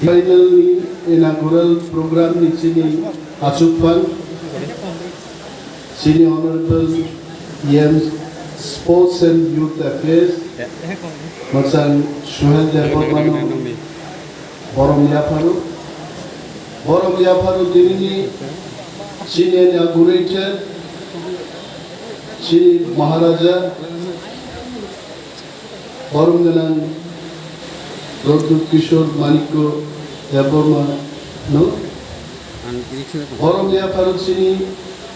Finally, inaugural program ni sini Asufan, sini Honorable EM Sports and Youth Affairs, macam Suhail Devarmanu, Borom Yafaru dini sini inaugurated, sini Maharaja, Borom Jalan Rodul Kishore Manikko Devarmanu, Borom Yafaru sini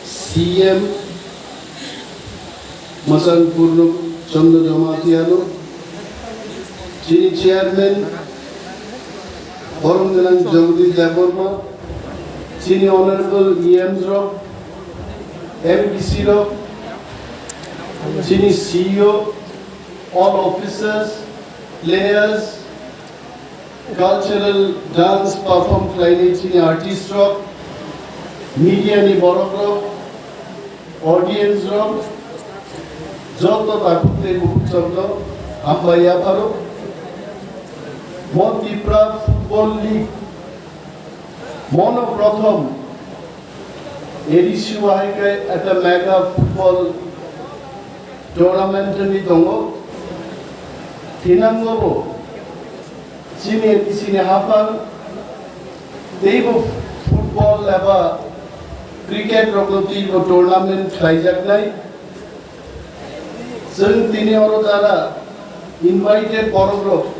CM Masan Purno Chandra Jamatiano, sini Chairman Borom Jalan Jagdish Devarma, sini Honorable EMs Rock, MPC Rock, sini CEO, all officers, players, cultural dance perform klainik sini artist rock, media ni borok rock, audience rock, joto takutne buku chomdo, amba yaparo, Montipra Football League, Mono Prothom, Edishu Wahikai at a mega football tournament ni tongo, Tinangobo, Sini Hafan, Devo football leva cricket rogloti ko tournament khaijak nai. Sung tini oro tara invited borogro.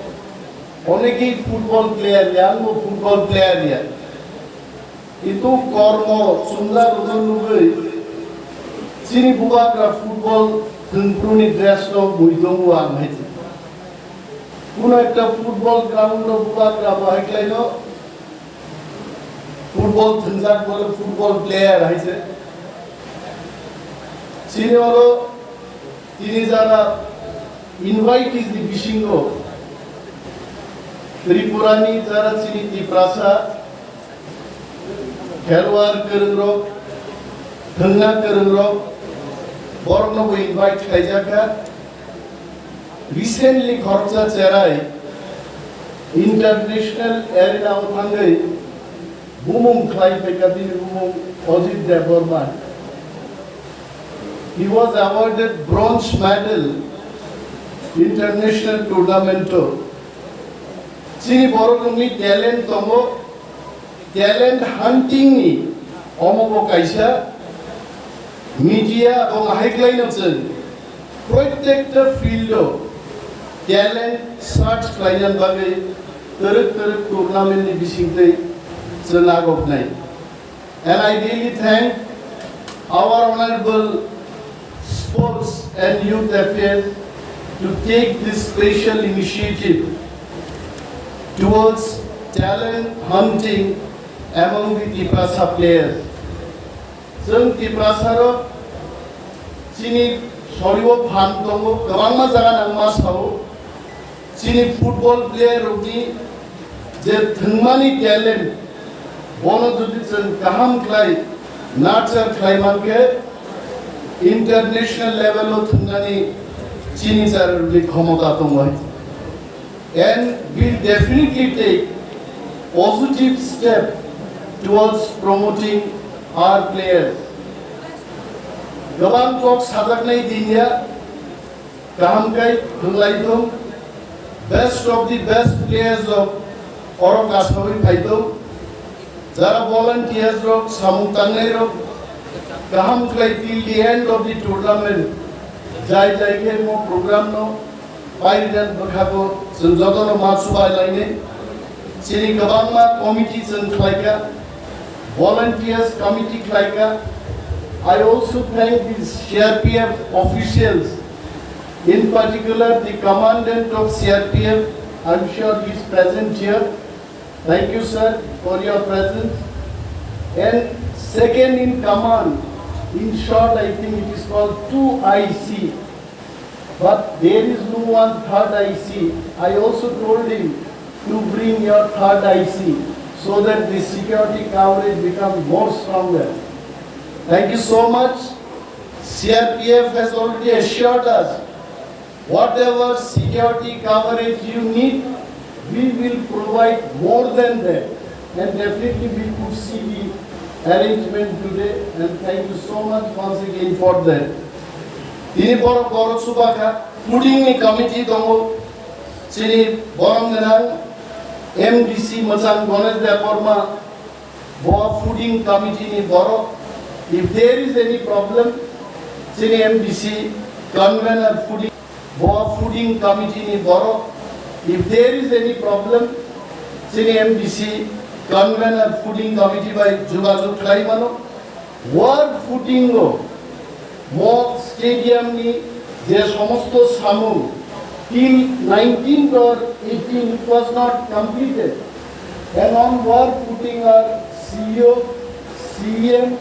Oneki football player yang football player ya. Itu kormo sundar udunugui. Sini buka football tengpruni dress lo buidongu amheti. Kuno ekta football ground lo buka bahaiklai lo football thenjak bole football player haise. Sini oro tini jara invite is the bishingo. Tripurani jara sini Tiprasa Khelwar Kerengro Thengna Kerengro Borno bo invite khaijaka recently Khorcha Cherai international arena uthangai bumum khlai pekati bumum Ajit Devarman. He was awarded bronze medal international tournament. Sini borokumi talent tomo talent hunting ni omobo kaisa media এবং Highline আছে প্রত্যেকটা field talent search klainan bagai teruk tournament ni bisingte senagok nai. And I really thank our honorable sports and youth affairs to take this special initiative towards talent hunting among the Tiprasa players. Sung Tiprasa ro sini soriwo phan tongo kabangma jaga nangma sao sini football player rokni je thangmani talent bono jodi chen kaham klai nurture klai manke international level o thangani chini charli khomota tongo. And will definitely take positive step towards promoting our players. Gabang kok sadak nai dinya kaham kai thunglai thong best of the best players of Orok Asmawi Paito Jara volunteers rok Samutangai rok kaham kai till the end of the tournament jai ke mo program no Paidan berkhabo senjotono matsubai laine sini kabangma committee sen klaika volunteers committee klaika. I also thank these CRPF officials, in particular the commandant of CRPF. I'm sure he's present here. Thank you, sir, for your presence. And second in command, in short, I think it is called 2IC. But there is no one third IC. I also told him to bring your third IC so that the security coverage becomes more stronger. Thank you so much. CRPF has already assured us whatever security coverage you need, we will provide more than that, and definitely we could see the arrangement today, and thank you so much once again for that. Ini boro boro subaka fooding ni committee dongo sini borom denang MDC Mazang Gones Deporma bo fooding committee ni boro. If there is any problem, sini MDC convener fooding committee ni boro. If there is any problem, sini MDC convener fooding committee by Jugazuk Klaimano, world fooding go, more stadium ni, there somosto samu, till 19th or 18th it was not completed. And on world footing are CEO, CM,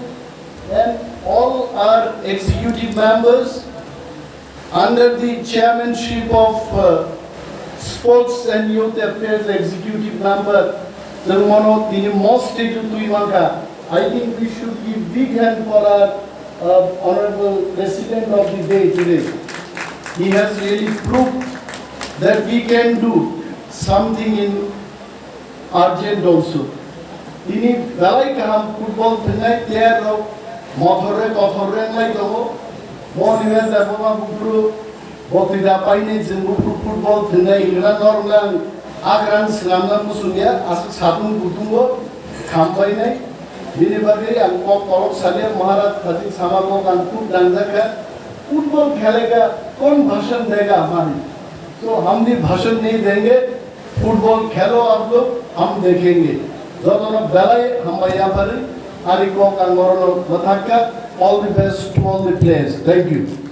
and all our executive members under the chairmanship of Sports and Youth Affairs Executive Member Zermano Tini most to Tuimaka. I think we should give big hand for our Honorable President of the day today. He has really proved that we can do something in urgent also. Tini Balai Kaham football tonight there of Mothore Kothore like the more events that Bukuru. Botida paine jengbu football thenai ila norlang agran slamna musunya asuk sapun kutungo khampai nai bini bagi ang kok kolok sale Maharaj khati samako kan put danjaka football खेलेगा कौन भाषण देगा हमारी तो हम भी भाषण नहीं देंगे फुटबॉल खेलो आप लोग हम देखेंगे जोनो बेलाय हम यहाँ पर आरिको कांगोरनो मथाका all the best to all the players. Thank you.